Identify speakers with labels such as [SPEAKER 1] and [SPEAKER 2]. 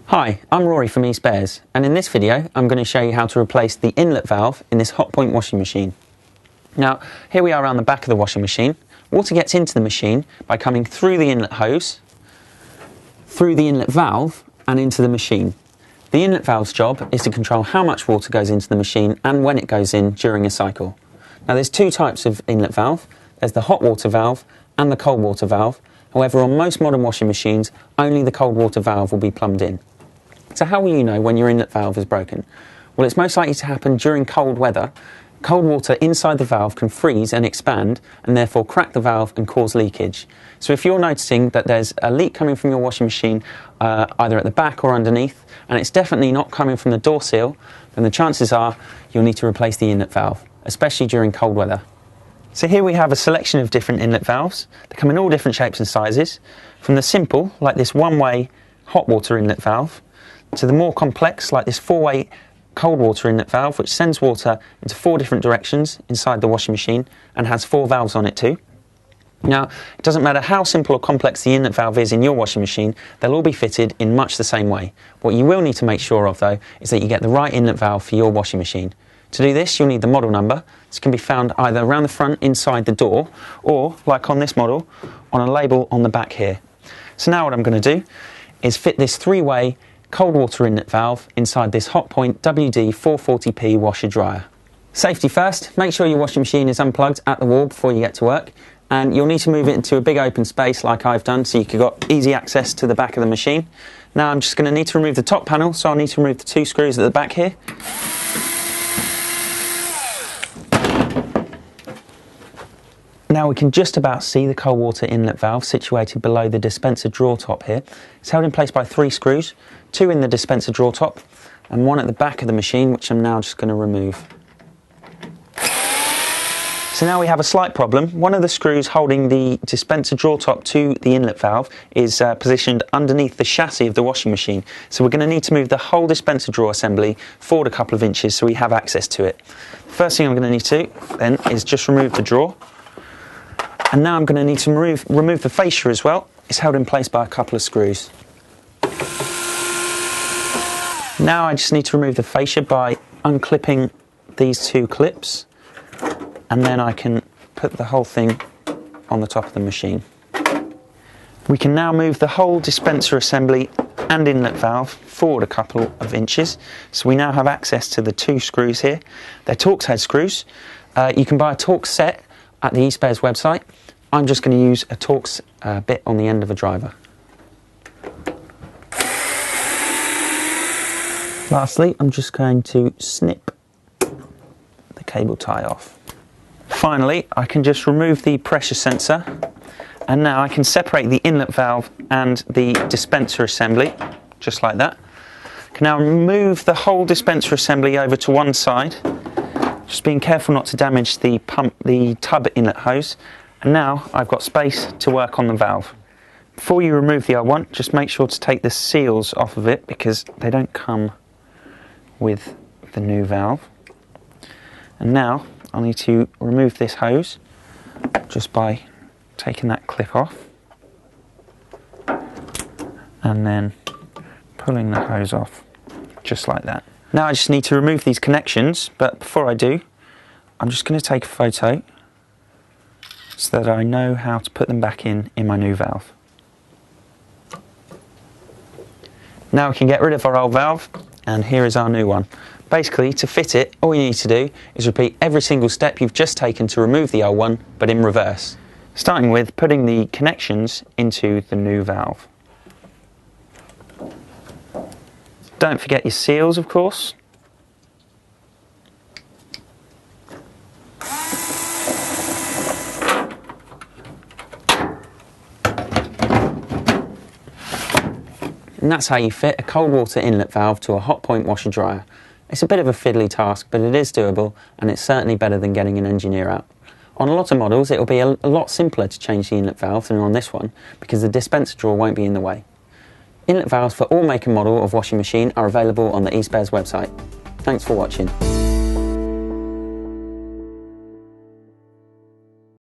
[SPEAKER 1] Hi, I'm Rory from eSpares, and in this video I'm going to show you how to replace the inlet valve in this Hotpoint washing machine. Now, here we are around the back of the washing machine. Water gets into the machine by coming through the inlet hose, through the inlet valve and into the machine. The inlet valve's job is to control how much water goes into the machine and when it goes in during a cycle. Now, there's two types of inlet valve. There's the hot water valve and the cold water valve. However, on most modern washing machines, only the cold water valve will be plumbed in. So how will you know when your inlet valve is broken? Well, it's most likely to happen during cold weather. Cold water inside the valve can freeze and expand and therefore crack the valve and cause leakage. So if you're noticing that there's a leak coming from your washing machine, either at the back or underneath, and it's definitely not coming from the door seal, then the chances are you'll need to replace the inlet valve, especially during cold weather. So here we have a selection of different inlet valves. They come in all different shapes and sizes, from the simple, like this one-way hot water inlet valve, to the more complex, like this four-way cold water inlet valve, which sends water into 4 different directions inside the washing machine and has 4 valves on it too. Now, it doesn't matter how simple or complex the inlet valve is in your washing machine, they'll all be fitted in much the same way. What you will need to make sure of, though, is that you get the right inlet valve for your washing machine. To do this, you'll need the model number. This can be found either around the front inside the door or, like on this model, on a label on the back here. So now what I'm going to do is fit this 3-way cold water inlet valve inside this Hotpoint WD440p washer dryer. Safety first, make sure your washing machine is unplugged at the wall before you get to work, and you'll need to move it into a big open space like I've done so you've got easy access to the back of the machine. Now I'm just going to need to remove the top panel, so I'll need to remove the 2 screws at the back here. Now we can just about see the cold water inlet valve situated below the dispenser drawer top here. It's held in place by 3 screws, 2 in the dispenser drawer top and 1 at the back of the machine, which I'm now just going to remove. So now we have a slight problem. One of the screws holding the dispenser drawer top to the inlet valve is positioned underneath the chassis of the washing machine. So we're going to need to move the whole dispenser drawer assembly forward a couple of inches so we have access to it. First thing I'm going to need to do then is just remove the drawer. And now I'm going to need to remove the fascia as well. It's held in place by a couple of screws. Now I just need to remove the fascia by unclipping these 2 clips, and then I can put the whole thing on the top of the machine. We can now move the whole dispenser assembly and inlet valve forward a couple of inches. So we now have access to the 2 screws here. They're Torx head screws. You can buy a Torx set at the eSpares website. I'm just going to use a Torx bit on the end of a driver. Lastly, I'm just going to snip the cable tie off. Finally, I can just remove the pressure sensor, and now I can separate the inlet valve and the dispenser assembly, just like that. I can now move the whole dispenser assembly over to one side, just being careful not to damage the tub inlet hose, and now I've got space to work on the valve. Before you remove the R1, just make sure to take the seals off of it because they don't come with the new valve. And now I'll need to remove this hose just by taking that clip off and then pulling the hose off just like that. Now I just need to remove these connections, but before I do, I'm just going to take a photo so that I know how to put them back in my new valve. Now we can get rid of our old valve, and here is our new one. Basically, to fit it, all you need to do is repeat every single step you've just taken to remove the old one, but in reverse. Starting with putting the connections into the new valve. Don't forget your seals, of course. And that's how you fit a cold water inlet valve to a Hotpoint washer dryer. It's a bit of a fiddly task, but it is doable, and it's certainly better than getting an engineer out. On a lot of models, it will be a lot simpler to change the inlet valve than on this one, because the dispenser drawer won't be in the way. Inlet valves for all make and model of washing machine are available on the eSpares website. Thanks for watching.